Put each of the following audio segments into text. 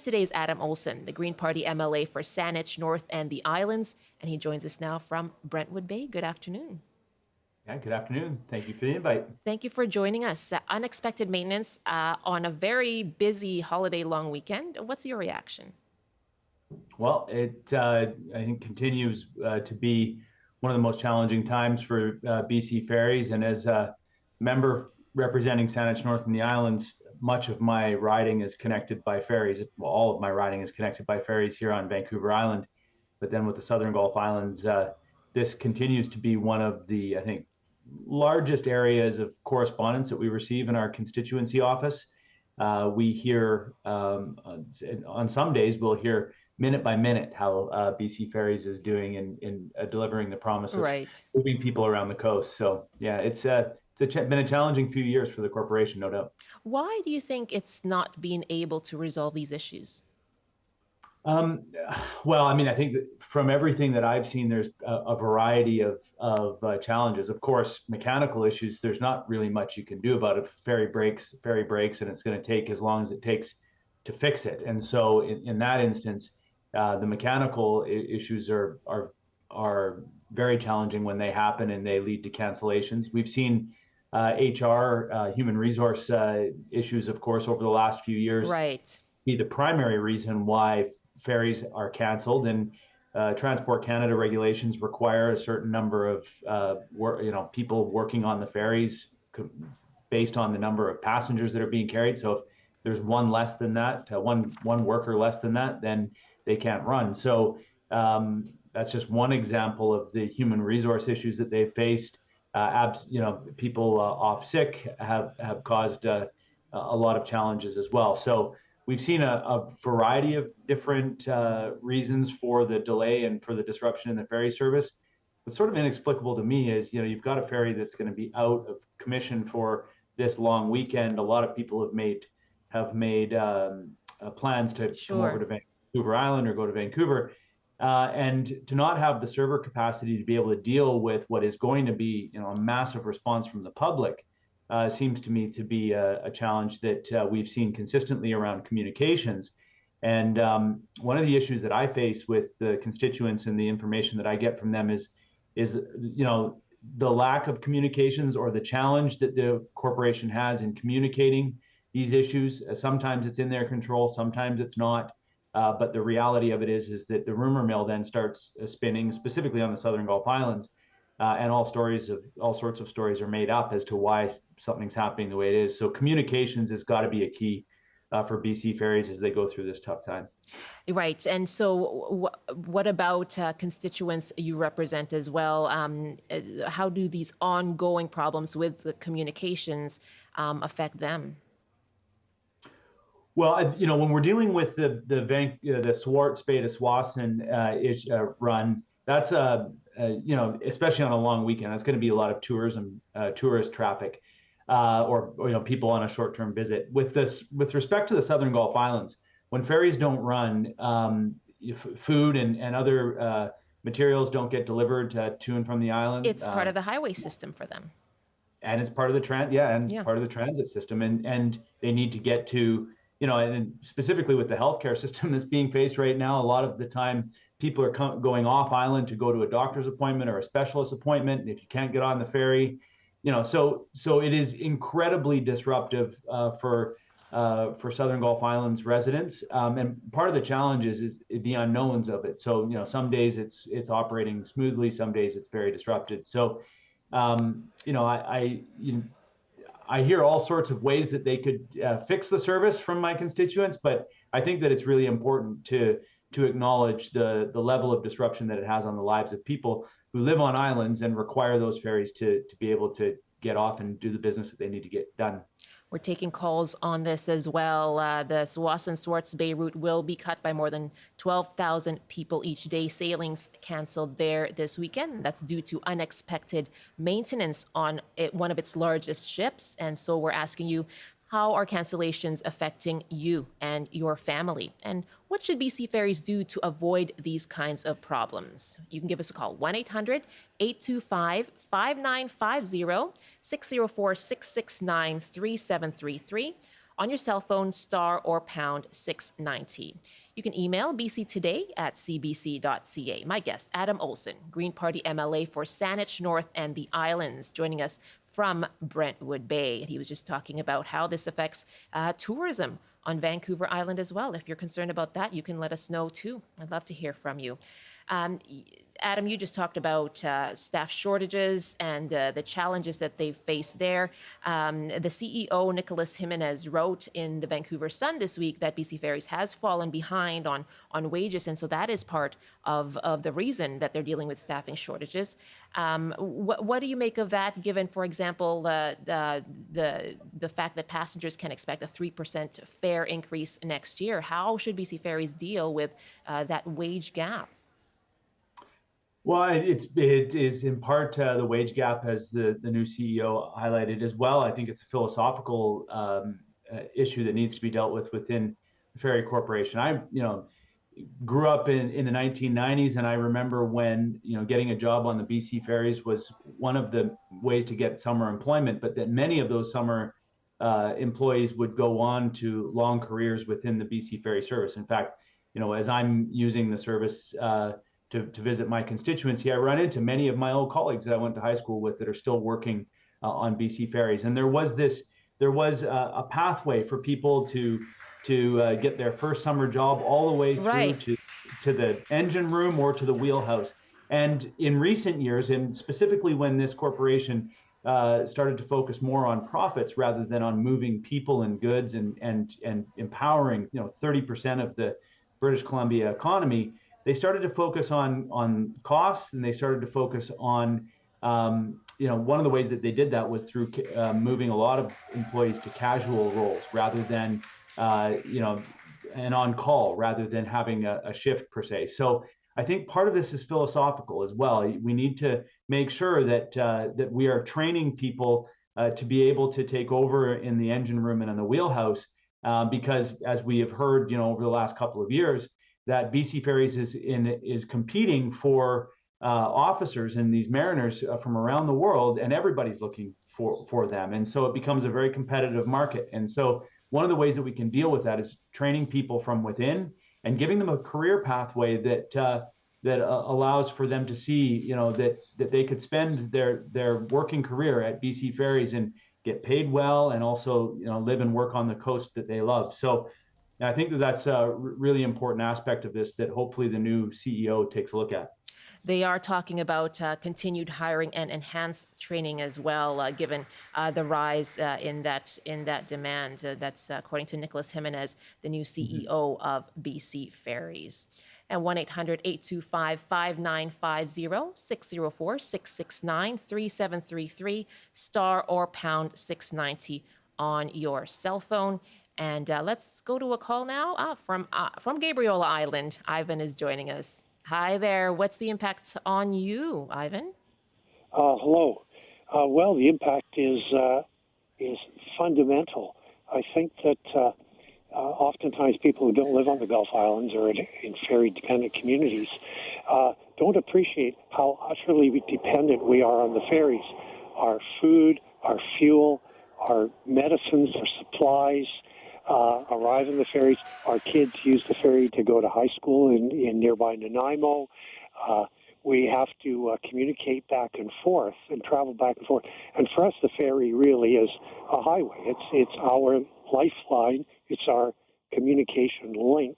Today is Adam Olson, the Green Party MLA for Saanich North and the Islands, and he joins us now from Brentwood Bay. Good afternoon. Yeah, good afternoon. Thank you for the invite. Thank you for joining us. Unexpected maintenance on a very busy holiday long weekend. What's your reaction? Well, it I think continues to be one of the most challenging times for BC Ferries, and as a member representing Saanich North and the Islands, much of my riding is connected by ferries. Well, all of my riding is connected by ferries here on Vancouver Island, but then with the Southern Gulf Islands, this continues to be one of the, I think, largest areas of correspondence that we receive in our constituency office. We hear on some days we'll hear minute by minute how BC Ferries is doing in delivering the promise of Right. moving people around the coast. So yeah, it's been a challenging few years for the corporation, no doubt. Why do you think it's not being able to resolve these issues? Um, well, I mean, I think that from everything that I've seen, there's a variety of challenges. Of course, mechanical issues, there's not really much you can do about it. Ferry breaks, and it's going to take as long as it takes to fix it. And so, in that instance, the mechanical issues are very challenging when they happen and they lead to cancellations. We've seen HR, human resource issues, of course, over the last few years Right. be the primary reason why ferries are canceled. And Transport Canada regulations require a certain number of people working on the ferries based on the number of passengers that are being carried. So if there's one less than that, one worker less than that, then they can't run. So that's just one example of the human resource issues that they've faced. People off sick have caused a lot of challenges as well. So we've seen a variety of different reasons for the delay and for the disruption in the ferry service. What's sort of inexplicable to me is, you've got a ferry that's going to be out of commission for this long weekend. A lot of people have made plans to come over Sure. to Vancouver Island or go to Vancouver, and to not have the server capacity to be able to deal with what is going to be, a massive response from the public seems to me to be a challenge that we've seen consistently around communications. And one of the issues that I face with the constituents and the information that I get from them is the lack of communications, or the challenge that the corporation has in communicating these issues. Sometimes it's in their control, sometimes it's not. But the reality of it is that the rumor mill then starts spinning, specifically on the Southern Gulf Islands, and all sorts of stories are made up as to why something's happening the way it is. So communications has got to be a key for BC Ferries as they go through this tough time. Right. And so, what about constituents you represent as well? How do these ongoing problems with the communications affect them? Well, when we're dealing with the Swartz Bay to Swassen run, that's especially on a long weekend, that's going to be a lot of tourism, tourist traffic, or people on a short-term visit. With respect to the Southern Gulf Islands, when ferries don't run, food and other materials don't get delivered to and from the island. It's part of the highway system for them. And it's part of the and Yeah. part of the transit system, and they need to get to, and specifically with the healthcare system that's being faced right now, a lot of the time people are going off island to go to a doctor's appointment or a specialist appointment, and if you can't get on the ferry, so it is incredibly disruptive for Southern Gulf Islands residents, and part of the challenge is the unknowns of it. So some days it's operating smoothly, some days it's very disrupted. So I hear all sorts of ways that they could fix the service from my constituents, but I think that it's really important to acknowledge the level of disruption that it has on the lives of people who live on islands and require those ferries to be able to get off and do the business that they need to get done. We're taking calls on this as well. The Swassen Swartz Bay route will be cut by more than 12,000 people each day. Sailings canceled there this weekend. That's due to unexpected maintenance on one of its largest ships. And so we're asking you, how are cancellations affecting you and your family? And what should BC Ferries do to avoid these kinds of problems? You can give us a call, 1-800-825-5950, 604-669-3733. on your cell phone, star or pound 690. You can email bctoday@cbc.ca. My guest, Adam Olsen, Green Party MLA for Saanich North and the Islands, joining us from Brentwood Bay. He was just talking about how this affects tourism on Vancouver Island as well. If you're concerned about that, you can let us know too. I'd love to hear from you. Adam, you just talked about staff shortages and the challenges that they've faced there. The CEO, Nicholas Jimenez, wrote in the Vancouver Sun this week that BC Ferries has fallen behind on wages, and so that is part of the reason that they're dealing with staffing shortages. What do you make of that, given, for example, the fact that passengers can expect a 3% fare increase next year? How should BC Ferries deal with that wage gap? Well, it is in part the wage gap, as the new CEO highlighted as well. I think it's a philosophical issue that needs to be dealt with within the Ferry Corporation. I grew up in the 1990s, and I remember when getting a job on the BC Ferries was one of the ways to get summer employment, but that many of those summer employees would go on to long careers within the BC Ferry service. In fact, as I'm using the service to visit my constituency, I run into many of my old colleagues that I went to high school with that are still working on BC Ferries. And there was a pathway for people to get their first summer job all the way through to the engine room or to the wheelhouse. And in recent years, and specifically when this corporation started to focus more on profits rather than on moving people and goods and empowering 30% of the British Columbia economy, they started to focus on costs, and they started to focus on, one of the ways that they did that was through moving a lot of employees to casual roles rather than, and on call rather than having a shift per se. So I think part of this is philosophical as well. We need to make sure that we are training people to be able to take over in the engine room and in the wheelhouse, because as we have heard, over the last couple of years, that BC Ferries is competing for officers and these mariners from around the world, and everybody's looking for them. And so it becomes a very competitive market. And so one of the ways that we can deal with that is training people from within and giving them a career pathway that allows for them to see, that they could spend their working career at BC Ferries and get paid well, and also, live and work on the coast that they love. So I think that's a really important aspect of this that hopefully the new CEO takes a look at. They are talking about continued hiring and enhanced training as well, given the rise in that demand. That's according to Nicholas Jimenez, the new CEO of BC Ferries. And 1-800-825-5950, 604-669-3733, star or pound 690 on your cell phone. And let's go to a call now from Gabriola Island. Ivan is joining us. Hi there. What's the impact on you, Ivan? Hello. Well, the impact is fundamental. I think that oftentimes people who don't live on the Gulf Islands or in ferry-dependent communities don't appreciate how utterly dependent we are on the ferries. Our food, our fuel, our medicines, our supplies arrive in the ferries. Our kids use the ferry to go to high school in nearby Nanaimo. We have to communicate back and forth and travel back and forth. And for us, the ferry really is a highway. It's our lifeline. It's our communication link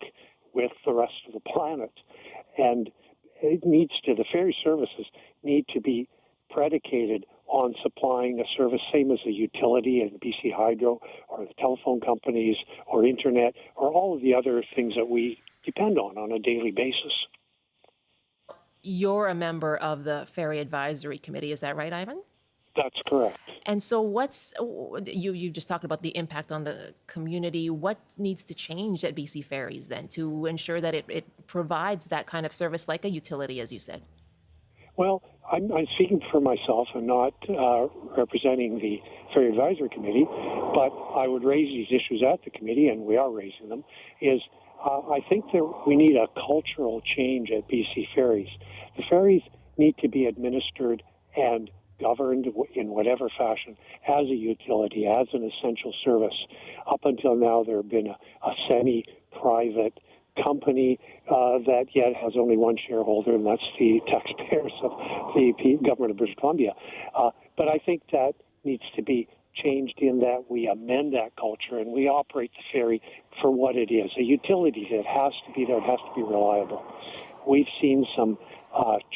with the rest of the planet. And the ferry services need to be predicated on supplying a service, same as a utility and BC Hydro or the telephone companies or internet or all of the other things that we depend on a daily basis. You're a member of the Ferry Advisory Committee, is that right, Ivan? That's correct. And so you just talked about the impact on the community. What needs to change at BC Ferries then to ensure that it provides that kind of service like a utility, as you said? Well, I'm speaking for myself and not representing the Ferry Advisory Committee, but I would raise these issues at the committee, and we are raising them, I think that we need a cultural change at BC Ferries. The ferries need to be administered and governed in whatever fashion as a utility, as an essential service. Up until now, there have been a semi-private company that yet has only one shareholder, and that's the taxpayers of the government of British Columbia. But I think that needs to be changed in that we amend that culture and we operate the ferry for what it is, a utility that has to be there, it has to be reliable. We've seen some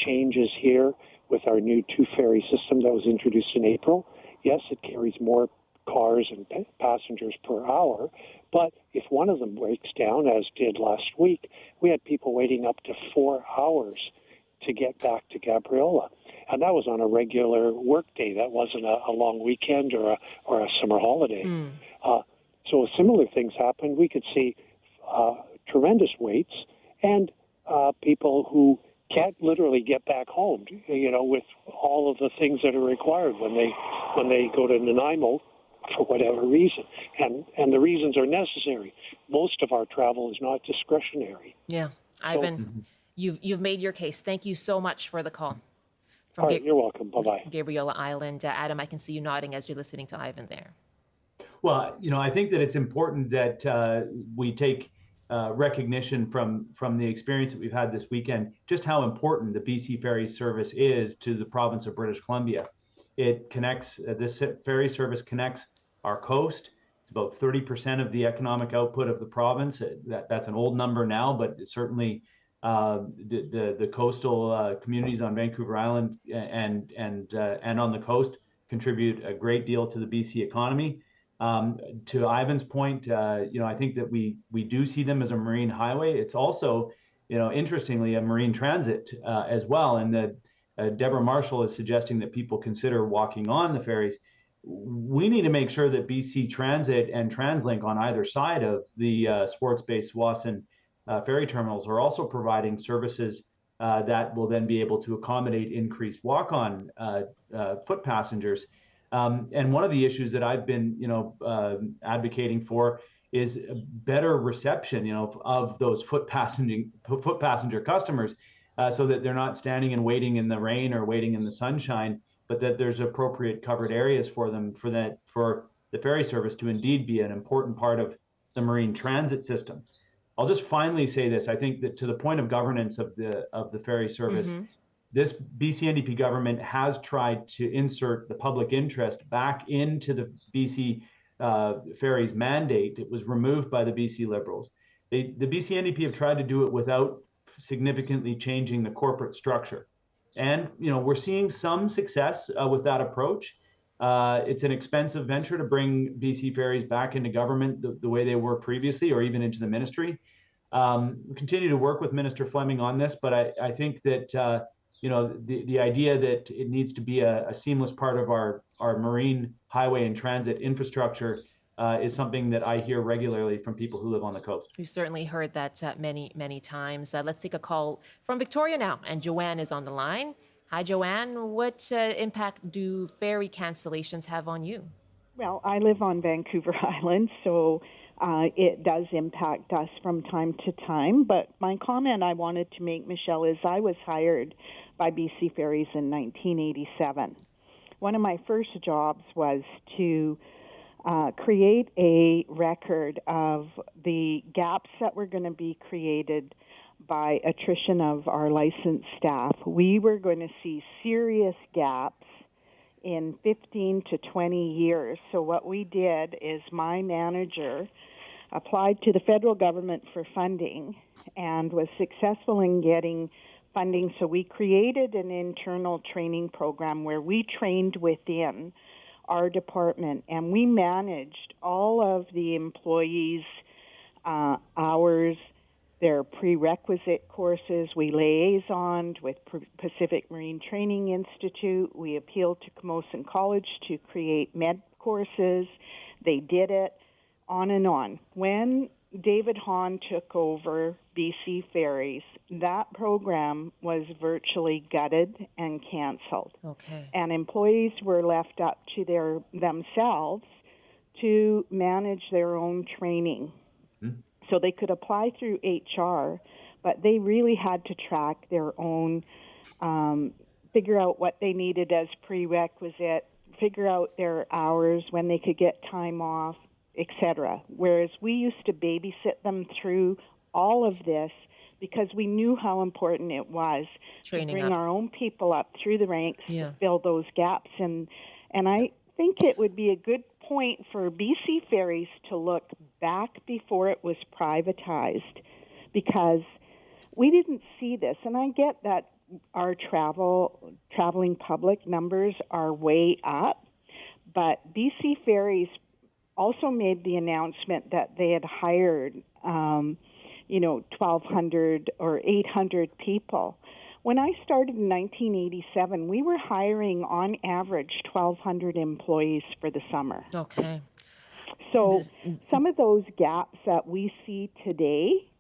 changes here with our new two-ferry system that was introduced in April. Yes, it carries more cars and passengers per hour, but if one of them breaks down, as did last week, we had people waiting up to 4 hours to get back to Gabriola. And that was on a regular work day. That wasn't a long weekend or a summer holiday. So similar things happened. We could see tremendous waits and people who can't literally get back home, with all of the things that are required when they go to Nanaimo for whatever reason. And the reasons are necessary. Most of our travel is not discretionary. Yeah. Ivan, you've made your case. Thank you so much for the call. All right, you're welcome. Bye-bye. Gabriola Island. Adam, I can see you nodding as you're listening to Ivan there. Well, I think that it's important that we take recognition from the experience that we've had this weekend, just how important the BC Ferry service is to the province of British Columbia. It connects, this ferry service connects our coast. It's about 30% of the economic output of the province. That's an old number now, but certainly the coastal communities on Vancouver Island and on the coast contribute a great deal to the BC economy. To Ivan's point, I think that we do see them as a marine highway. It's also, interestingly, a marine transit as well. And that Deborah Marshall is suggesting that people consider walking on the ferries. We need to make sure that BC Transit and TransLink on either side of the sports-based Wasson ferry terminals are also providing services that will then be able to accommodate increased walk-on foot passengers. And one of the issues that I've been, advocating for is better reception, of those foot passenger customers, so that they're not standing and waiting in the rain or waiting in the sunshine, but that there's appropriate covered areas for them for the ferry service to indeed be an important part of the marine transit system. I'll just finally say this. I think that to the point of governance of the ferry service, this BC NDP government has tried to insert the public interest back into the BC Ferries mandate. It was removed by the BC Liberals. The BC NDP have tried to do it without significantly changing the corporate structure. And, we're seeing some success with that approach. It's an expensive venture to bring BC Ferries back into government the way they were previously, or even into the ministry. We continue to work with Minister Fleming on this, but I think that the idea that it needs to be a seamless part of our marine highway and transit infrastructure is something that I hear regularly from people who live on the coast. We've certainly heard that many, many times. Let's take a call from Victoria now, and Joanne is on the line. Hi, Joanne. What impact do ferry cancellations have on you? Well, I live on Vancouver Island, so it does impact us from time to time. But my comment I wanted to make, Michelle, is I was hired by BC Ferries in 1987. One of my first jobs was to create a record of the gaps that were going to be created by attrition of our licensed staff. We were going to see serious gaps in 15 to 20 years. So what we did is my manager applied to the federal government for funding and was successful in getting funding. So we created an internal training program where we trained within our department, and we managed all of the employees' hours, their prerequisite courses. We liaisoned with Pacific Marine Training Institute. We appealed to Camosun College to create med courses. They did it, on and on. When David Hahn took over BC Ferries, that program was virtually gutted and canceled. Okay. And employees were left up to themselves to manage their own training. So they could apply through HR, but they really had to track their own figure out what they needed as prerequisite, figure out their hours, when they could get time off, etc. Whereas we used to babysit them through all of this because we knew how important it was Training to bring up. our own people up through the ranks Yeah. to fill those gaps. And I think it would be a good point for BC Ferries to look back before it was privatized, because we didn't see this. And I get that our traveling public numbers are way up, but BC Ferries also made the announcement that they had hired 1,200 or 800 people. When I started in 1987, we were hiring on average 1,200 employees for the summer. Okay. So some of those gaps that we see today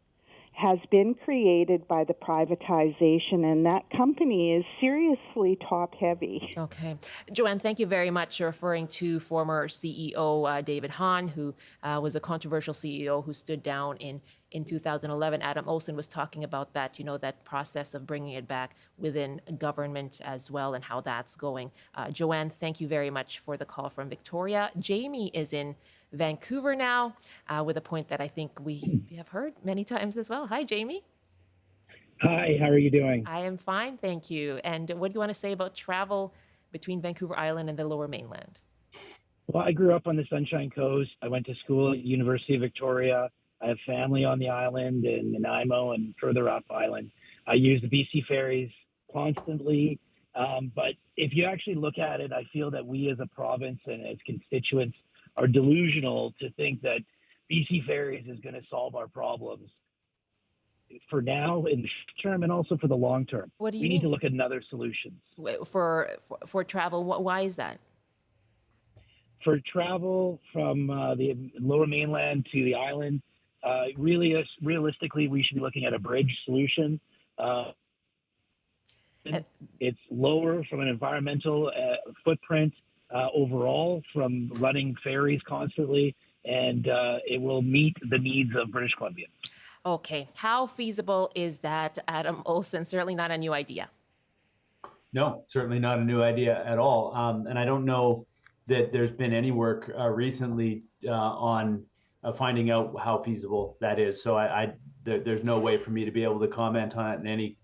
has been created by the privatization, and that company is seriously top-heavy. Okay. Joanne, thank you very much. You're referring to former CEO David Hahn, who was a controversial CEO who stood down in 2011. Adam Olsen was talking about that, that process of bringing it back within government as well and how that's going. Joanne, thank you very much for the call from Victoria. Jamie is in Vancouver now with a point that I think we have heard many times as well. Hi, Jamie. Hi, how are you doing? I am fine, thank you. And what do you want to say about travel between Vancouver Island and the Lower Mainland? Well, I grew up on the Sunshine Coast. I went to school at University of Victoria. I have family on the island in Nanaimo and further up island. I use the BC Ferries constantly. But if you actually look at it, I feel that we as a province and as constituents are delusional to think that BC Ferries is going to solve our problems for now in the short term and also for the long term. What do you We mean? need to look at other solutions. For travel, why is that? For travel from the Lower Mainland to the island, realistically, we should be looking at a bridge solution. It's lower from an environmental footprint overall from running ferries constantly, and it will meet the needs of British Columbians. Okay. How feasible is that, Adam Olsen? Certainly not a new idea. No, certainly not a new idea at all. And I don't know that there's been any work recently on finding out how feasible that is. So there's no way for me to be able to comment on it in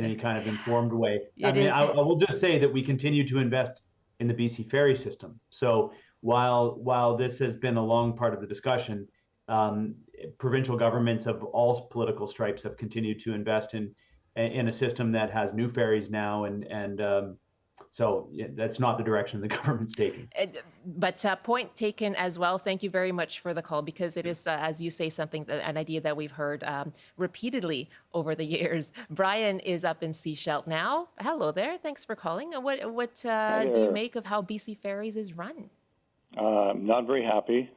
any kind of informed way. I will just say that we continue to invest in the BC ferry system. So while this has been a long part of the discussion, provincial governments of all political stripes have continued to invest in a system that has new ferries now, so that's not the direction the government's taking. But point taken as well. Thank you very much for the call, because it is, as you say, an idea that we've heard repeatedly over the years. Brian is up in Sechelt now. Hello there. Thanks for calling. What do you make of how BC Ferries is run? Not very happy.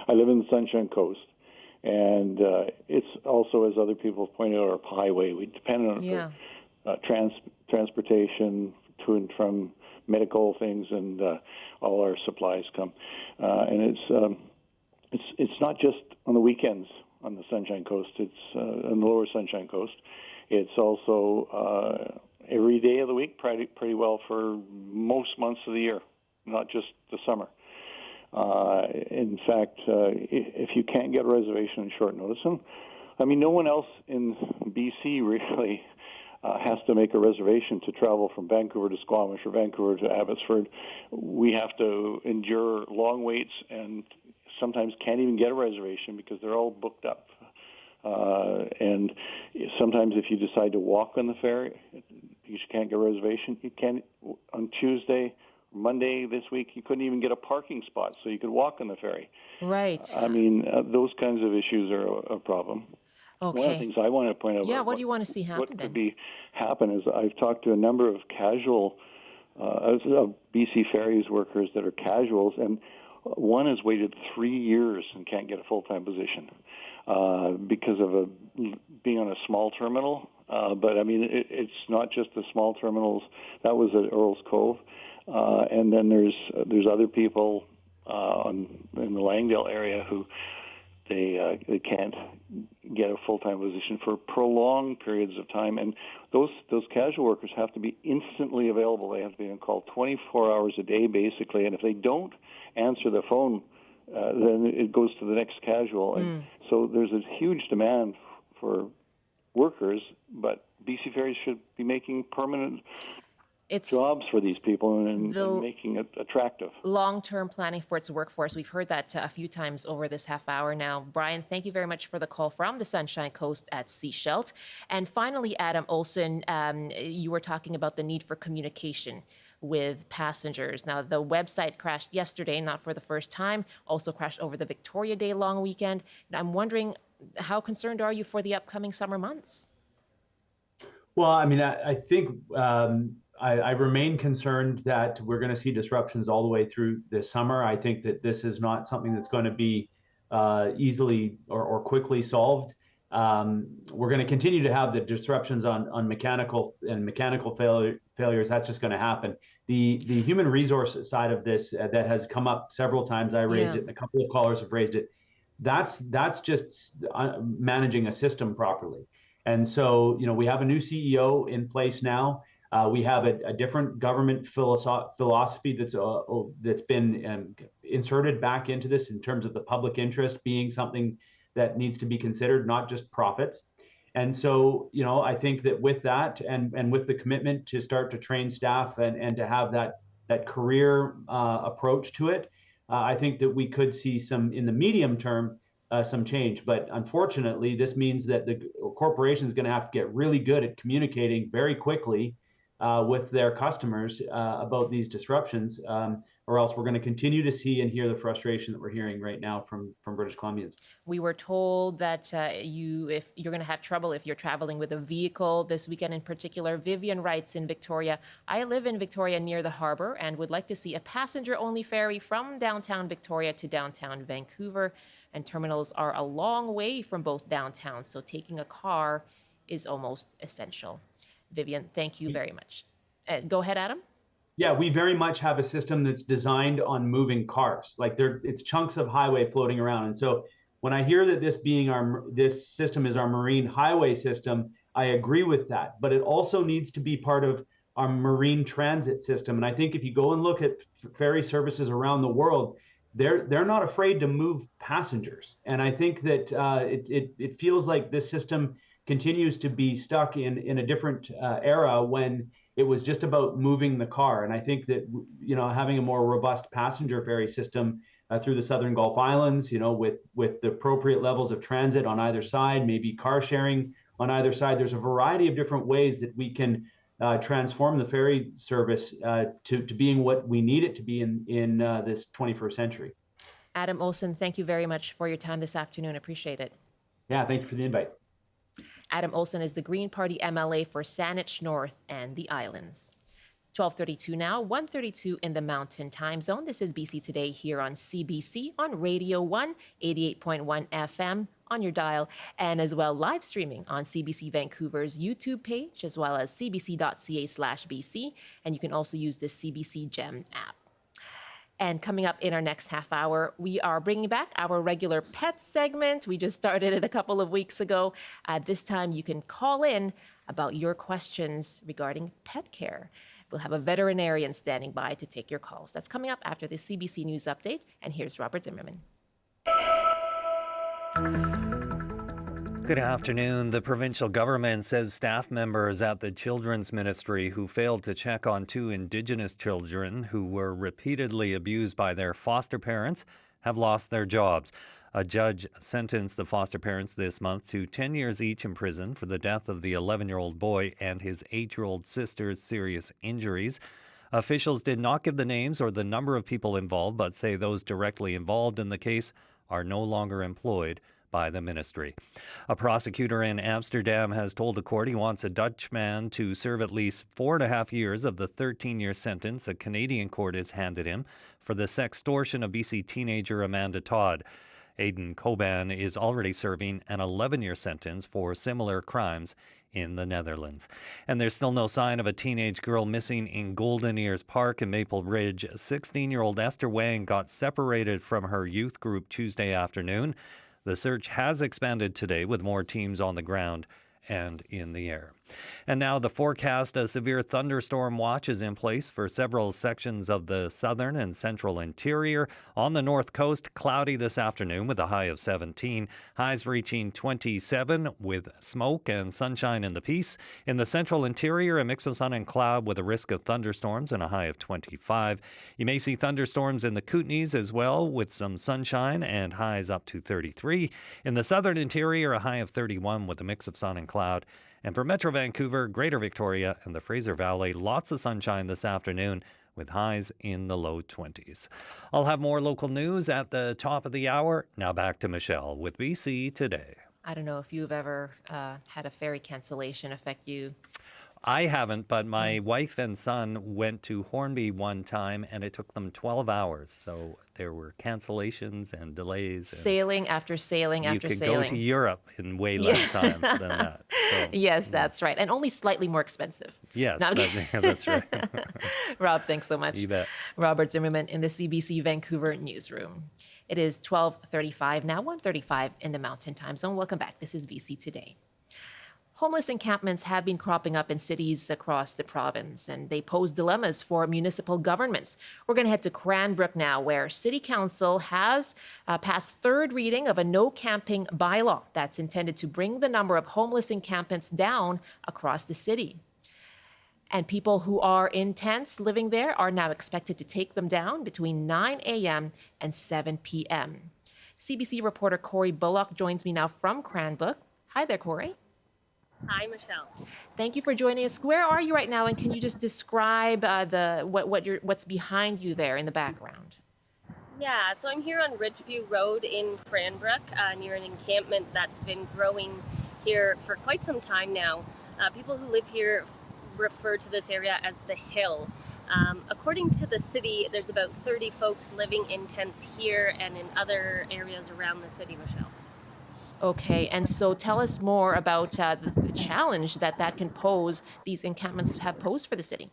I live in the Sunshine Coast, and it's also, as other people have pointed out, our highway. We depend on it for transportation to and from medical things, and all our supplies come. And it's not just on the weekends on the Sunshine Coast. It's on the Lower Sunshine Coast. It's also every day of the week, pretty well for most months of the year, not just the summer. In fact, if you can't get a reservation on short notice, and I mean, no one else in BC really has to make a reservation to travel from Vancouver to Squamish or Vancouver to Abbotsford. We have to endure long waits and sometimes can't even get a reservation because they're all booked up. And sometimes if you decide to walk on the ferry, because you can't get a reservation, you can't. On Tuesday, Monday this week, you couldn't even get a parking spot so you could walk on the ferry. Right. I mean, those kinds of issues are a problem. Okay. One of the things I want to point out. Yeah, what do you want to see happen What then? could happen is I've talked to a number of casual BC Ferries workers that are casuals, and one has waited 3 years and can't get a full-time position because of being on a small terminal. But I mean, it's not just the small terminals. That was at Earl's Cove, and then there's other people in the Langdale area who they can't get a full-time position for prolonged periods of time. And those casual workers have to be instantly available. They have to be on call 24 hours a day, basically. And if they don't answer the phone, then it goes to the next casual. And so there's a huge demand for workers, but BC Ferries should be making permanent jobs for these people and making it attractive. Long-term planning for its workforce. We've heard that a few times over this half hour now. Brian, thank you very much for the call from the Sunshine Coast at Seashelt. And finally, Adam Olson, you were talking about the need for communication with passengers. Now, the website crashed yesterday, not for the first time, also crashed over the Victoria Day long weekend. And I'm wondering, how concerned are you for the upcoming summer months? Well, I mean, I think I remain concerned that we're going to see disruptions all the way through this summer. I think that this is not something that's going to be easily or quickly solved. We're going to continue to have the disruptions on mechanical failures. That's just going to happen. The human resource side of this that has come up several times. I raised it, and a couple of callers have raised it. That's just managing a system properly. And so, we have a new CEO in place now. We have a different government philosophy that's been inserted back into this in terms of the public interest being something that needs to be considered, not just profits. And so, I think that with that and with the commitment to start to train staff and to have that career approach to it, I think that we could see some, in the medium term, some change. But unfortunately, this means that the corporation is going to have to get really good at communicating very quickly with their customers about these disruptions, or else we're going to continue to see and hear the frustration that we're hearing right now from British Columbians. We were told that if you're going to have trouble if you're traveling with a vehicle this weekend in particular. Vivian writes in Victoria, I live in Victoria near the harbor and would like to see a passenger-only ferry from downtown Victoria to downtown Vancouver, and terminals are a long way from both downtowns, so taking a car is almost essential. Vivian, thank you very much. Go ahead, Adam. Yeah, we very much have a system that's designed on moving cars. Like it's chunks of highway floating around. And so when I hear that this system is our marine highway system, I agree with that. But it also needs to be part of our marine transit system. And I think if you go and look at ferry services around the world, they're not afraid to move passengers. And I think that it feels like this system continues to be stuck in a different era when it was just about moving the car. And I think that, having a more robust passenger ferry system through the Southern Gulf Islands, with the appropriate levels of transit on either side, maybe car sharing on either side, there's a variety of different ways that we can transform the ferry service to being what we need it to be in this 21st century. Adam Olson, thank you very much for your time this afternoon. Appreciate it. Yeah, thank you for the invite. Adam Olson is the Green Party MLA for Saanich North and the Islands. 12:32 now, 1:32 in the Mountain Time Zone. This is BC Today here on CBC on Radio 1, 88.1 FM on your dial, and as well live streaming on CBC Vancouver's YouTube page, as well as cbc.ca/BC. And you can also use the CBC Gem app. And coming up in our next half hour, we are bringing back our regular pet segment. We just started it a couple of weeks ago. This time you can call in about your questions regarding pet care. We'll have a veterinarian standing by to take your calls. That's coming up after the CBC News Update. And here's Robert Zimmerman. Good afternoon. The provincial government says staff members at the Children's Ministry who failed to check on 2 Indigenous children who were repeatedly abused by their foster parents have lost their jobs. A judge sentenced the foster parents this month to 10 years each in prison for the death of the 11-year-old boy and his 8-year-old sister's serious injuries. Officials did not give the names or the number of people involved, but say those directly involved in the case are no longer employed by the ministry. A prosecutor in Amsterdam has told the court he wants a Dutch man to serve at least 4.5 years of the 13-year sentence a Canadian court has handed him for the sextortion of BC teenager Amanda Todd. Aidan Coban is already serving an 11-year sentence for similar crimes in the Netherlands. And there's still no sign of a teenage girl missing in Golden Ears Park in Maple Ridge. 16-year-old Esther Wang got separated from her youth group Tuesday afternoon. The search has expanded today with more teams on the ground and in the air. And now the forecast: a severe thunderstorm watch is in place for several sections of the southern and central interior. On the north coast, cloudy this afternoon with a high of 17, highs reaching 27 with smoke and sunshine in the Peace. In the central interior, a mix of sun and cloud with a risk of thunderstorms and a high of 25. You may see thunderstorms in the Kootenays as well, with some sunshine and highs up to 33. In the southern interior, a high of 31 with a mix of sun and cloud. And for Metro Vancouver, Greater Victoria, and the Fraser Valley, lots of sunshine this afternoon with highs in the low 20s. I'll have more local news at the top of the hour. Now back to Michelle with BC Today. I don't know if you've ever had a ferry cancellation affect you. I haven't, but my wife and son went to Hornby one time, and it took them 12 hours. So there were cancellations and delays. Sailing after sailing after sailing. You could go to Europe in way less time than that. So, yes, that's right. And only slightly more expensive. Yes, No, that's right. Rob, thanks so much. You bet. Robert Zimmerman in the CBC Vancouver newsroom. It is 12:35 now, 1:35 in the Mountain Time Zone. Welcome back. This is BC Today. Homeless encampments have been cropping up in cities across the province, and they pose dilemmas for municipal governments. We're going to head to Cranbrook now, where City Council has passed third reading of a no camping bylaw that's intended to bring the number of homeless encampments down across the city. And people who are in tents living there are now expected to take them down between 9 a.m. and 7 p.m. CBC reporter Corey Bullock joins me now from Cranbrook. Hi there, Corey. Hi, Michelle. Thank you for joining us. Where are you right now, and can you just describe what's behind you there in the background? Yeah, so I'm here on Ridgeview Road in Cranbrook, near an encampment that's been growing here for quite some time now. People who live here refer to this area as the Hill. According to the city, there's about 30 folks living in tents here and in other areas around the city, Michelle. Okay, and so tell us more about the challenge that can pose, these encampments have posed for the city.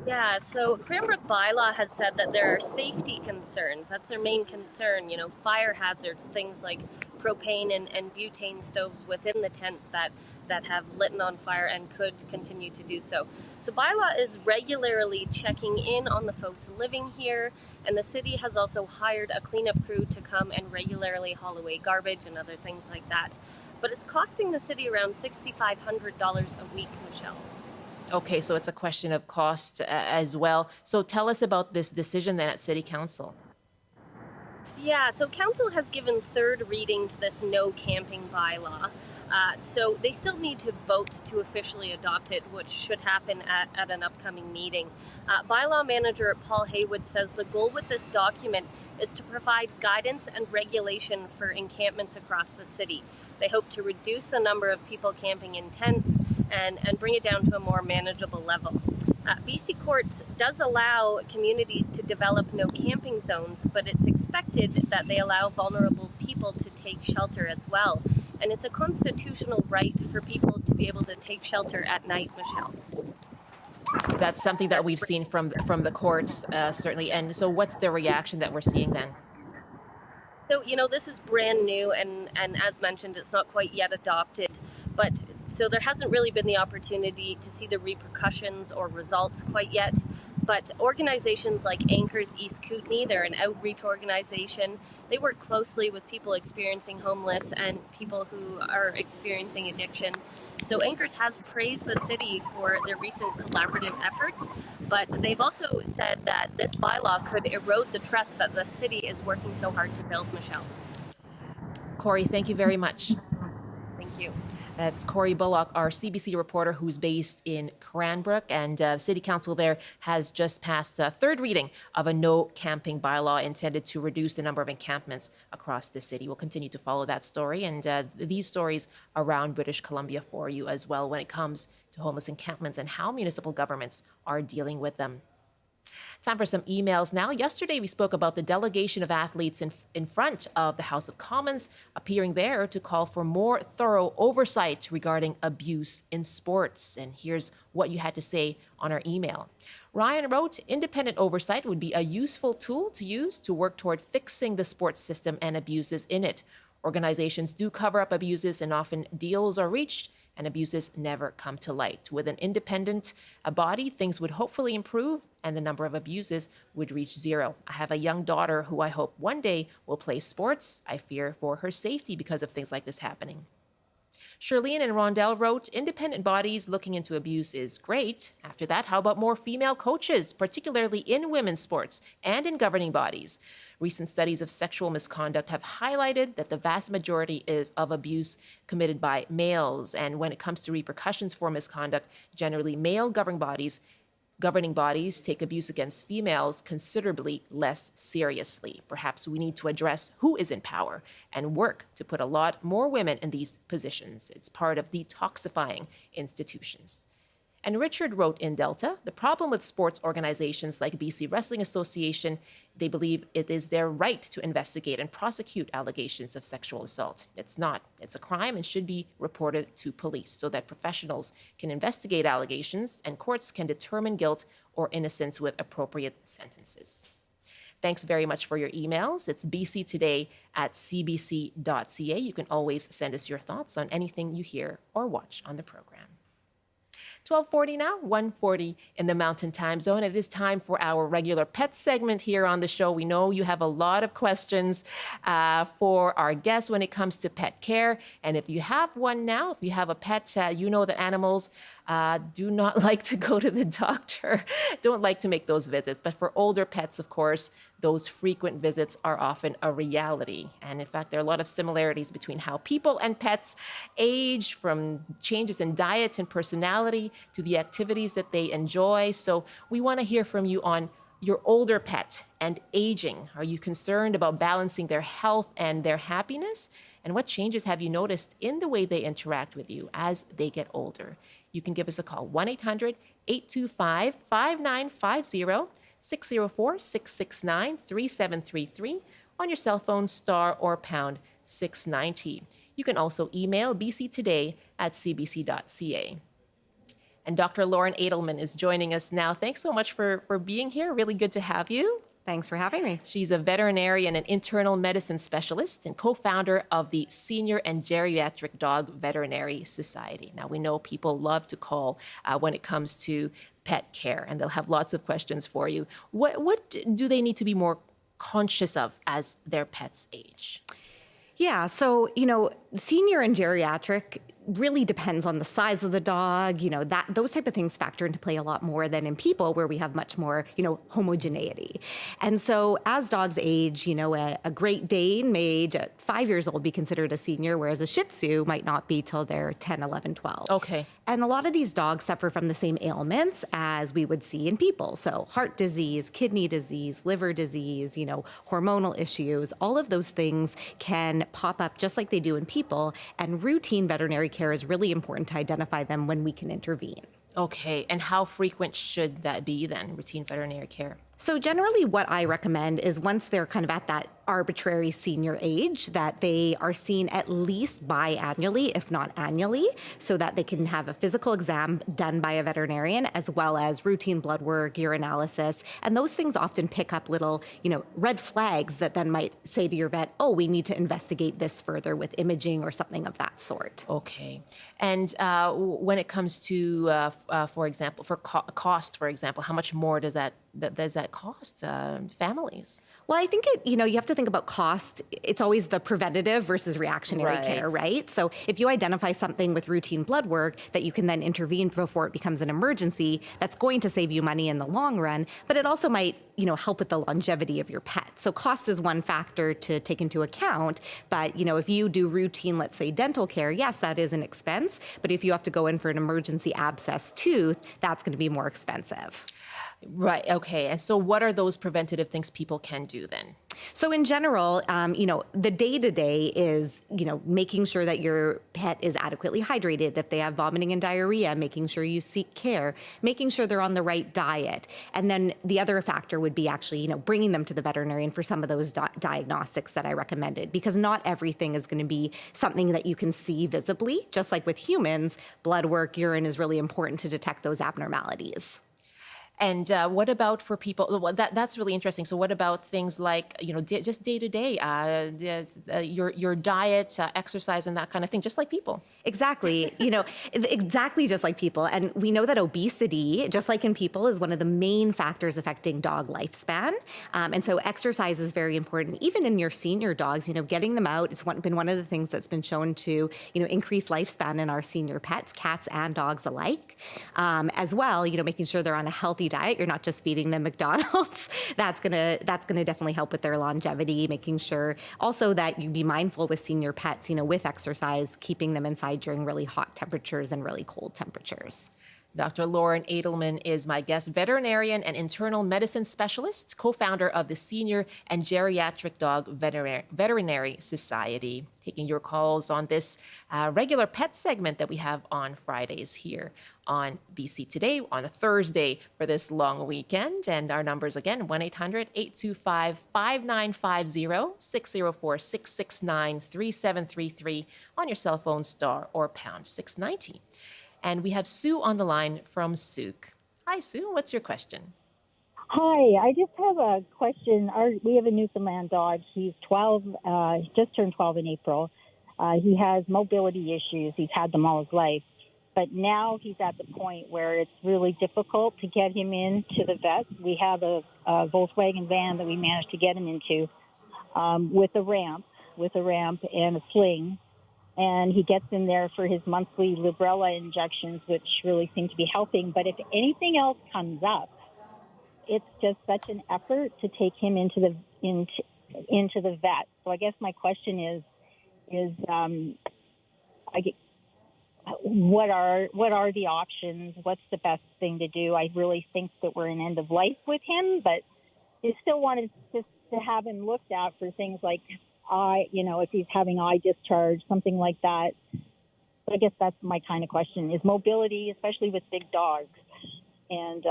Yeah, so Cranbrook bylaw has said that there are safety concerns. That's their main concern, fire hazards, things like propane and butane stoves within the tents that have lit on fire and could continue to do so. So bylaw is regularly checking in on the folks living here, and the city has also hired a cleanup crew to come and regularly haul away garbage and other things like that. But it's costing the city around $6,500 a week, Michelle. Okay, so it's a question of cost as well. So tell us about this decision then at City Council. Yeah, so Council has given third reading to this no camping bylaw. So they still need to vote to officially adopt it, which should happen at an upcoming meeting. Bylaw manager Paul Haywood says the goal with this document is to provide guidance and regulation for encampments across the city. They hope to reduce the number of people camping in tents and bring it down to a more manageable level. BC Courts does allow communities to develop no camping zones, but it's expected that they allow vulnerable people to take shelter as well. And it's a constitutional right for people to be able to take shelter at night, Michelle. That's something that we've seen from the courts, certainly. And so what's the reaction that we're seeing then? So, this is brand new, and as mentioned, it's not quite yet adopted. But so there hasn't really been the opportunity to see the repercussions or results quite yet. But organizations like Anchors East Kootenay, they're an outreach organization. They work closely with people experiencing homeless and people who are experiencing addiction. So Anchors has praised the city for their recent collaborative efforts, but they've also said that this bylaw could erode the trust that the city is working so hard to build, Michelle. Corey, thank you very much. Thank you. That's Corey Bullock, our CBC reporter who's based in Cranbrook. And the City Council there has just passed a third reading of a no camping bylaw intended to reduce the number of encampments across the city. We'll continue to follow that story and these stories around British Columbia for you as well when it comes to homeless encampments and how municipal governments are dealing with them. Time for some emails now. Yesterday, we spoke about the delegation of athletes in front of the House of Commons, appearing there to call for more thorough oversight regarding abuse in sports. And here's what you had to say on our email. Ryan wrote, independent oversight would be a useful tool to use to work toward fixing the sports system and abuses in it. Organizations do cover up abuses and often deals are reached and abuses never come to light. With an independent body, things would hopefully improve and the number of abuses would reach zero. I have a young daughter who I hope one day will play sports. I fear for her safety because of things like this happening. Charlene and Rondell wrote, independent bodies looking into abuse is great. After that, how about more female coaches, particularly in women's sports and in governing bodies? Recent studies of sexual misconduct have highlighted that the vast majority of abuse committed by males. And when it comes to repercussions for misconduct, generally male governing bodies take abuse against females considerably less seriously. Perhaps we need to address who is in power and work to put a lot more women in these positions. It's part of detoxifying institutions. And Richard wrote in Delta, the problem with sports organizations like BC Wrestling Association, they believe it is their right to investigate and prosecute allegations of sexual assault. It's not. It's a crime and should be reported to police so that professionals can investigate allegations and courts can determine guilt or innocence with appropriate sentences. Thanks very much for your emails. It's bctoday@cbc.ca. You can always send us your thoughts on anything you hear or watch on the program. 12:40 now, 1:40 in the Mountain Time Zone. It is time for our regular pet segment here on the show. We know you have a lot of questions for our guests when it comes to pet care. And if you have one now, if you have a pet, you know that animals do not like to go to the doctor, don't like to make those visits. But for older pets, of course, those frequent visits are often a reality. And in fact, there are a lot of similarities between how people and pets age, from changes in diet and personality to the activities that they enjoy. So we want to hear from you on your older pet and aging. Are you concerned about balancing their health and their happiness? And what changes have you noticed in the way they interact with you as they get older? You can give us a call, 1-800-825-5950, 604-669-3733, on your cell phone, star or pound 690. You can also email bctoday@cbc.ca. And Dr. Lauren Edelman is joining us now. Thanks so much for being here. Really good to have you. Thanks for having me. She's a veterinarian and internal medicine specialist and co-founder of the Senior and Geriatric Dog Veterinary Society. Now, we know people love to call when it comes to pet care, and they'll have lots of questions for you. What do they need to be more conscious of as their pets age? Yeah, so, senior and geriatric really depends on the size of the dog, that those type of things factor into play a lot more than in people where we have much more, homogeneity. And so as dogs age, a Great Dane may age at 5 years old be considered a senior, whereas a Shih Tzu might not be till they're 10, 11, 12. Okay. And a lot of these dogs suffer from the same ailments as we would see in people. So heart disease, kidney disease, liver disease, hormonal issues, all of those things can pop up just like they do in people. And routine veterinary care is really important to identify them when we can intervene. Okay. And how frequent should that be then, routine veterinary care? So generally what I recommend is once they're kind of at that arbitrary senior age, that they are seen at least biannually, if not annually, so that they can have a physical exam done by a veterinarian, as well as routine blood work, urinalysis. And those things often pick up little, red flags that then might say to your vet, oh, we need to investigate this further with imaging or something of that sort. Okay. And when it comes to, for example, for cost, for example, how much more does that cost families? Well, I think you have to think about cost. It's always the preventative versus reactionary care, right? So if you identify something with routine blood work that you can then intervene before it becomes an emergency, that's going to save you money in the long run, but it also might, help with the longevity of your pet. So cost is one factor to take into account, but, if you do routine, let's say dental care, yes, that is an expense, but if you have to go in for an emergency abscess tooth, that's going to be more expensive. Right. Okay. And so what are those preventative things people can do then? So in general, the day-to-day is, making sure that your pet is adequately hydrated. If they have vomiting and diarrhea, making sure you seek care, making sure they're on the right diet. And then the other factor would be actually, bringing them to the veterinarian for some of those diagnostics that I recommended, because not everything is going to be something that you can see visibly. Just like with humans, blood work, urine is really important to detect those abnormalities. And what about for people? Well, that's really interesting. So, what about things like just day to day, your diet, exercise, and that kind of thing, just like people? Exactly. Exactly just like people. And we know that obesity, just like in people, is one of the main factors affecting dog lifespan. And so exercise is very important. Even in your senior dogs, getting them out, it's been one of the things that's been shown to, increase lifespan in our senior pets, cats and dogs alike. As well, making sure they're on a healthy diet. You're not just feeding them McDonald's. That's gonna definitely help with their longevity. Making sure also that you be mindful with senior pets, with exercise, keeping them inside during really hot temperatures and really cold temperatures. Dr. Lauren Edelman is my guest, veterinarian and internal medicine specialist, co-founder of the Senior and Geriatric Dog Veterinary Society. Taking your calls on this regular pet segment that we have on Fridays here on BC Today on a Thursday for this long weekend. And our numbers again, 1-800-825-5950, 604-669-3733 on your cell phone, star or pound 690. And we have Sue on the line from Souk. Hi, Sue. What's your question? Hi. I just have a question. We have a Newfoundland dog. He's 12. He just turned 12 in April. He has mobility issues. He's had them all his life. But now he's at the point where it's really difficult to get him into the vet. We have a Volkswagen van that we managed to get him into with a ramp and a sling. And he gets in there for his monthly Librela injections, which really seem to be helping. But if anything else comes up, it's just such an effort to take him into the vet. So I guess my question is what are the options? What's the best thing to do? I really think that we're in end of life with him, but I still wanted to have him looked at for things like if he's having eye discharge, something like that. But I guess that's my kind of question, is mobility, especially with big dogs. And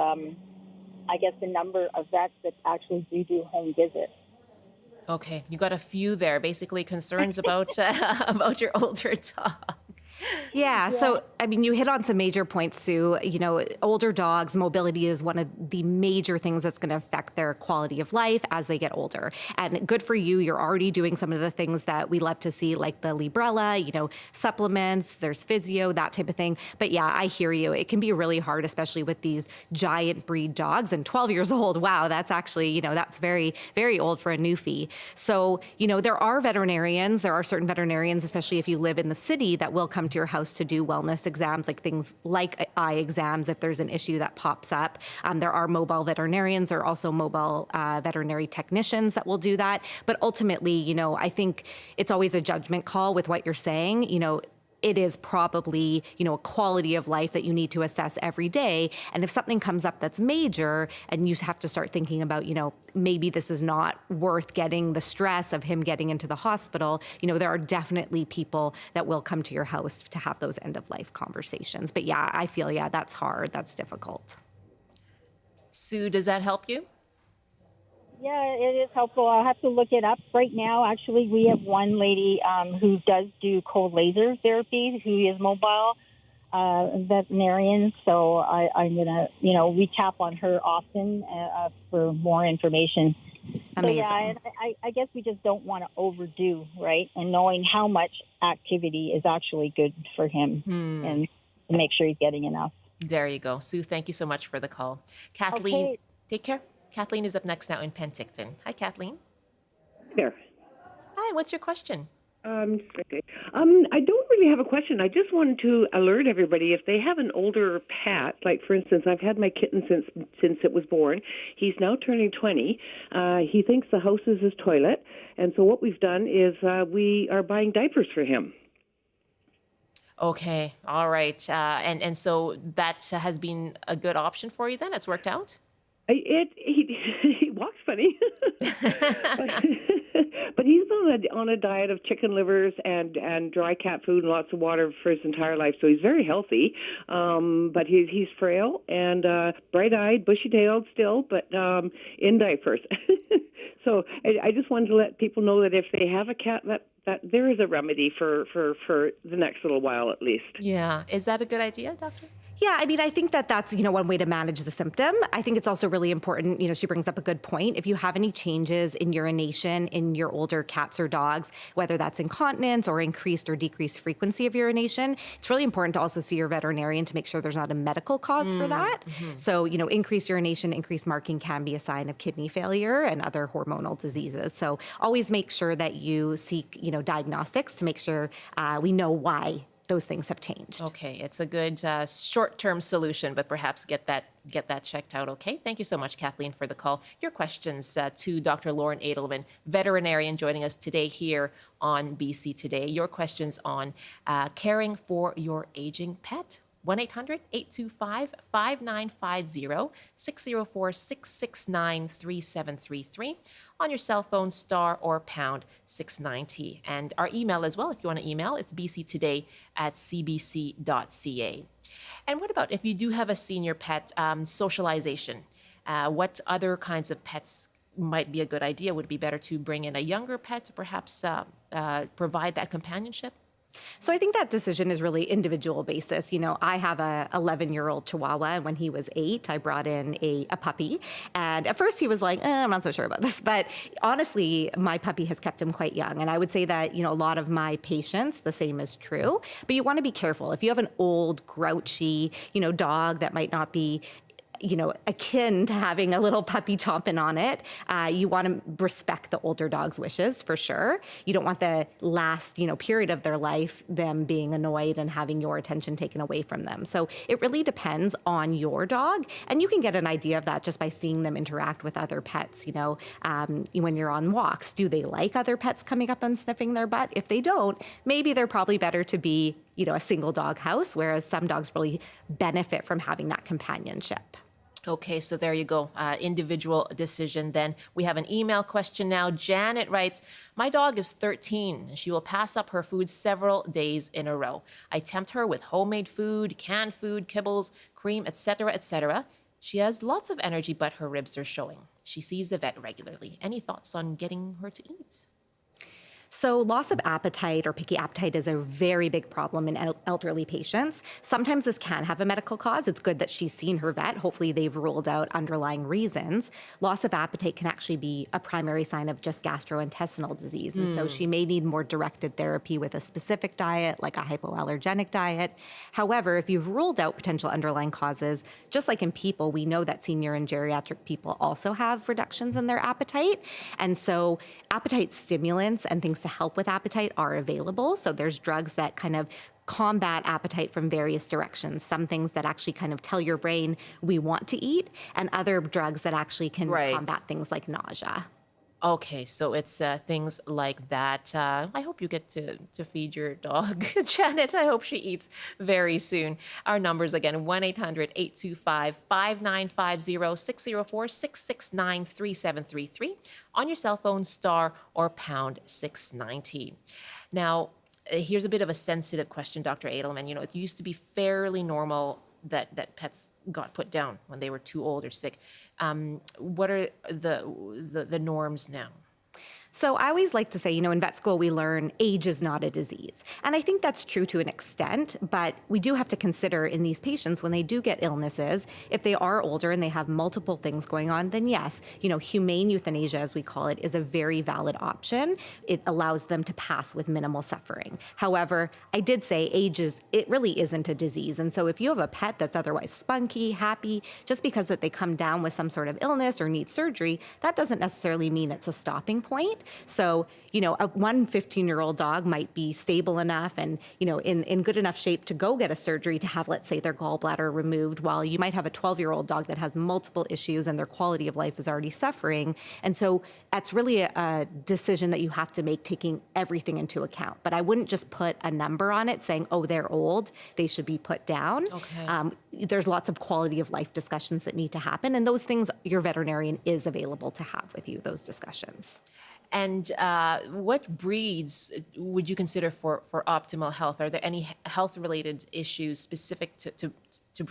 I guess the number of vets that actually do home visits. Okay, you got a few there. Basically, concerns about about your older dog. Yeah. So, you hit on some major points, Sue. Older dogs, mobility is one of the major things that's going to affect their quality of life as they get older. And good for you. You're already doing some of the things that we love to see, like the Librela, supplements, there's physio, that type of thing. But yeah, I hear you. It can be really hard, especially with these giant breed dogs. And 12 years old, wow, that's actually, that's very, very old for a newfie. So, there are certain veterinarians, especially if you live in the city, that will come to your house to do wellness exams, like things like eye exams if there's an issue that pops up. There are mobile veterinarians. There are also mobile veterinary technicians that will do that. But ultimately, I think it's always a judgment call with what you're saying. It is probably, a quality of life that you need to assess every day. And if something comes up that's major and you have to start thinking about, maybe this is not worth getting the stress of him getting into the hospital, there are definitely people that will come to your house to have those end of life conversations. But yeah, I feel, that's hard. That's difficult. Sue, does that help you? Yeah, it is helpful. I'll have to look it up. Right now, actually, we have one lady who does do cold laser therapy, who is mobile veterinarian. So I'm going to, we tap on her often for more information. Amazing. So, yeah, I guess we just don't want to overdo, right? And knowing how much activity is actually good for him and to make sure he's getting enough. There you go. Sue, thank you so much for the call. Kathleen, Take care. Kathleen is up next now in Penticton. Hi, Kathleen. There. Hi, what's your question? I don't really have a question. I just wanted to alert everybody, if they have an older pet, like for instance, I've had my kitten since it was born. He's now turning 20. He thinks the house is his toilet. And so what we've done is we are buying diapers for him. Okay, all right. And so that has been a good option for you then? It's worked out? He walks funny. But he's on a diet of chicken livers and dry cat food and lots of water for his entire life, so he's very healthy. But he's frail and bright-eyed, bushy-tailed still, but in diapers. So I just wanted to let people know that if they have a cat, that there is a remedy for the next little while at least. Yeah. Is that a good idea, Doctor? Yeah, I mean, I think that's, one way to manage the symptom. I think it's also really important, she brings up a good point. If you have any changes in urination in your older cats or dogs, whether that's incontinence or increased or decreased frequency of urination, it's really important to also see your veterinarian to make sure there's not a medical cause for that. Mm-hmm. So, increased urination, increased marking can be a sign of kidney failure and other hormonal diseases. So always make sure that you seek, diagnostics to make sure we know why those things have changed. Okay, it's a good short-term solution, but perhaps get that checked out. Okay, thank you so much, Kathleen, for the call. Your questions to Dr. Lauren Edelman, veterinarian, joining us today here on BC Today. Your questions on caring for your aging pet. 1-800-825-5950, 604-669-3733. On your cell phone, star or pound 690. And our email as well, if you want to email, it's bctoday@cbc.ca. And what about if you do have a senior pet, socialization? What other kinds of pets might be a good idea? Would it be better to bring in a younger pet to perhaps provide that companionship? So I think that decision is really individual basis. I have a 11-year-old Chihuahua, and when he was 8, I brought in a puppy. And at first he was like, I'm not so sure about this. But honestly, my puppy has kept him quite young. And I would say that, a lot of my patients, the same is true. But you want to be careful. If you have an old, grouchy, dog that might not be akin to having a little puppy chomping on it. You want to respect the older dog's wishes for sure. You don't want the last, period of their life, them being annoyed and having your attention taken away from them. So it really depends on your dog. And you can get an idea of that just by seeing them interact with other pets, when you're on walks. Do they like other pets coming up and sniffing their butt? If they don't, maybe they're probably better to be, a single dog house, whereas some dogs really benefit from having that companionship. Okay, so there you go. Individual decision then. We have an email question now. Janet writes, my dog is 13. She will pass up her food several days in a row. I tempt her with homemade food, canned food, kibbles, cream, etc., etc. She has lots of energy, but her ribs are showing. She sees the vet regularly. Any thoughts on getting her to eat? So loss of appetite or picky appetite is a very big problem in elderly patients. Sometimes this can have a medical cause. It's good that she's seen her vet. Hopefully they've ruled out underlying reasons. Loss of appetite can actually be a primary sign of just gastrointestinal disease. And so she may need more directed therapy with a specific diet, like a hypoallergenic diet. However, if you've ruled out potential underlying causes, just like in people, we know that senior and geriatric people also have reductions in their appetite. And so appetite stimulants and things to help with appetite are available. So there's drugs that kind of combat appetite from various directions. Some things that actually kind of tell your brain we want to eat, and other drugs that actually can combat things like nausea. Okay, so it's things like that. I hope you get to feed your dog, Janet. I hope she eats very soon. Our numbers again, 1-800-825-5950, 604-669-3733. On your cell phone, star or pound 690. Now, here's a bit of a sensitive question, Dr. Edelman. It used to be fairly normal that pets got put down when they were too old or sick. What are the norms now? So I always like to say, in vet school, we learn age is not a disease. And I think that's true to an extent, but we do have to consider in these patients when they do get illnesses, if they are older and they have multiple things going on, then yes, humane euthanasia, as we call it, is a very valid option. It allows them to pass with minimal suffering. However, I did say it really isn't a disease. And so if you have a pet that's otherwise spunky, happy, just because that they come down with some sort of illness or need surgery, that doesn't necessarily mean it's a stopping point. So, a 15-year-old dog might be stable enough and, in good enough shape to go get a surgery to have, let's say, their gallbladder removed, while you might have a 12-year-old dog that has multiple issues and their quality of life is already suffering. And so that's really a decision that you have to make, taking everything into account. But I wouldn't just put a number on it saying, oh, they're old, they should be put down. Okay. There's lots of quality of life discussions that need to happen. And those things your veterinarian is available to have with you, those discussions. And what breeds would you consider for optimal health? Are there any health-related issues specific to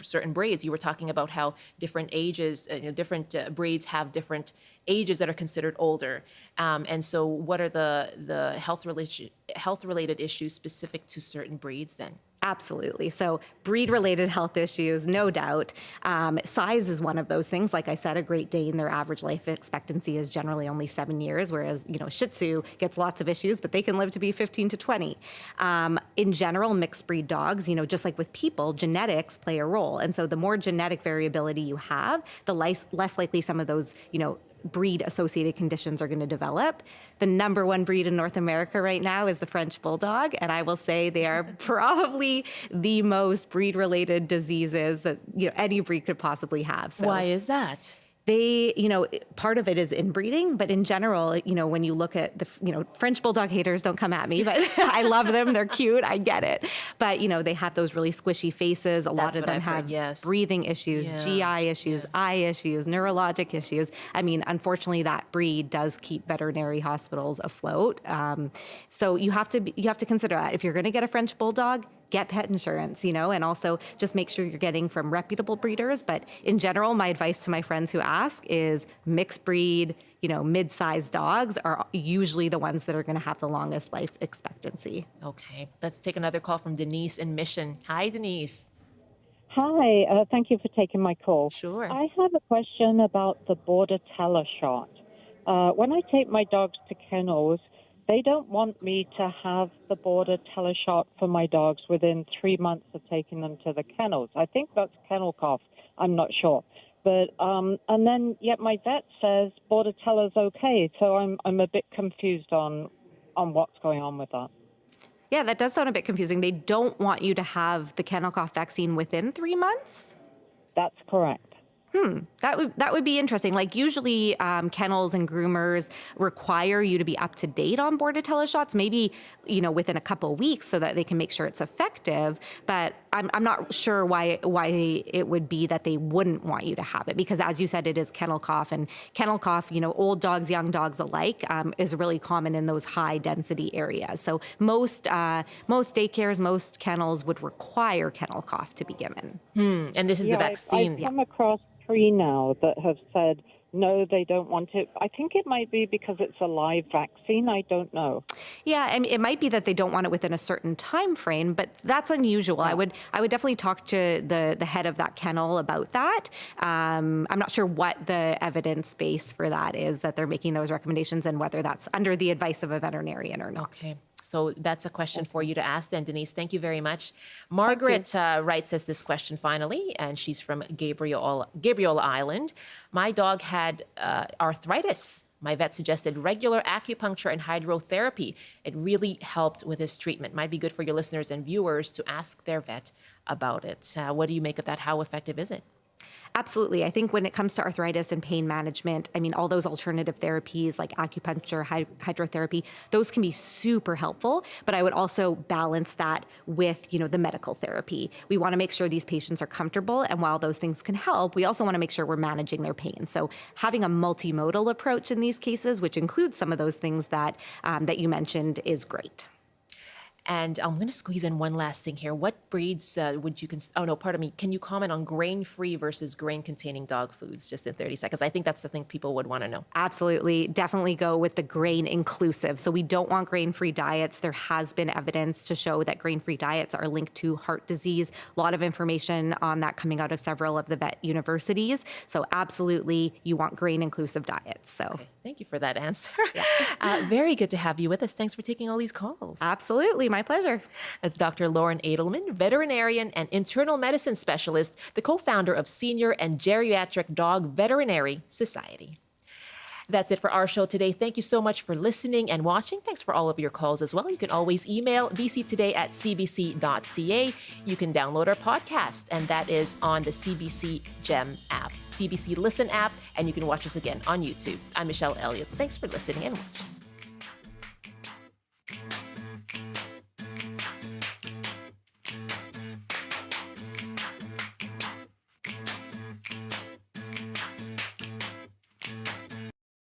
certain breeds? You were talking about how different ages, different breeds have different ages that are considered older. And so what are the health-related issues specific to certain breeds then? Absolutely. So breed-related health issues, no doubt. Size is one of those things. Like I said, a Great Dane, their average life expectancy is generally only 7 years, whereas, Shih Tzu gets lots of issues, but they can live to be 15 to 20. In general, mixed breed dogs, just like with people, genetics play a role. And so the more genetic variability you have, the less likely some of those, breed-associated conditions are going to develop. The number one breed in North America right now is the French Bulldog, and I will say they are probably the most breed-related diseases that any breed could possibly have. So why is that? They, part of it is inbreeding, but in general, when you look at the, French Bulldog haters, don't come at me, but I love them. They're cute. I get it. But, they have those really squishy faces. A lot of them have breathing issues, GI issues, eye issues, neurologic issues. I mean, unfortunately, that breed does keep veterinary hospitals afloat. So you have to consider that. If you're going to get a French Bulldog, get pet insurance, and also just make sure you're getting from reputable breeders. But in general, my advice to my friends who ask is mixed breed, mid-sized dogs are usually the ones that are going to have the longest life expectancy. Okay. Let's take another call from Denise in Mission. Hi, Denise. Hi. Thank you for taking my call. Sure. I have a question about the border teller shot. When I take my dogs to kennels, they don't want me to have the border teller shot for my dogs within 3 months of taking them to the kennels. I think that's kennel cough. I'm not sure. But and then yet my vet says border teller's okay. So I'm a bit confused on what's going on with that. Yeah, that does sound a bit confusing. They don't want you to have the kennel cough vaccine within 3 months? That's correct. That would be interesting. Like usually kennels and groomers require you to be up to date on bordetella shots, maybe, within a couple of weeks so that they can make sure it's effective. But I'm not sure why it would be that they wouldn't want you to have it, because as you said, it is kennel cough, and kennel cough, old dogs, young dogs alike, is really common in those high density areas. So most daycares, most kennels would require kennel cough to be given. And this is the vaccine. I've come across 3 now that have said no, they don't want it. I think it might be because it's a live vaccine. I don't know. Yeah, I mean, it might be that they don't want it within a certain time frame, but that's unusual. Yeah. I would definitely talk to the head of that kennel about that. I'm not sure what the evidence base for that is, that they're making those recommendations, and whether that's under the advice of a veterinarian or not. Okay. So that's a question for you to ask then, Denise. Thank you very much. Margaret writes us this question finally, and she's from Gabriel Island. My dog had arthritis. My vet suggested regular acupuncture and hydrotherapy. It really helped with his treatment. Might be good for your listeners and viewers to ask their vet about it. What do you make of that? How effective is it? Absolutely. I think when it comes to arthritis and pain management, I mean, all those alternative therapies like acupuncture, hydrotherapy, those can be super helpful. But I would also balance that with, the medical therapy. We want to make sure these patients are comfortable. And while those things can help, we also want to make sure we're managing their pain. So having a multimodal approach in these cases, which includes some of those things that you mentioned, is great. And I'm going to squeeze in one last thing here. What breeds would you can you comment on grain-free versus grain-containing dog foods just in 30 seconds? I think that's the thing people would want to know. Absolutely. Definitely go with the grain-inclusive. So we don't want grain-free diets. There has been evidence to show that grain-free diets are linked to heart disease. A lot of information on that coming out of several of the vet universities. So absolutely, you want grain-inclusive diets. So okay. Thank you for that answer. Yeah. Very good to have you with us. Thanks for taking all these calls. Absolutely. My pleasure. That's Dr. Lauren Edelman, veterinarian and internal medicine specialist, the co-founder of Senior and Geriatric Dog Veterinary Society. That's it for our show today. Thank you so much for listening and watching. Thanks for all of your calls as well. You can always email bctoday@cbc.ca. You can download our podcast, and that is on the CBC Gem app, CBC Listen app, and you can watch us again on YouTube. I'm Michelle Eliot. Thanks for listening and watching.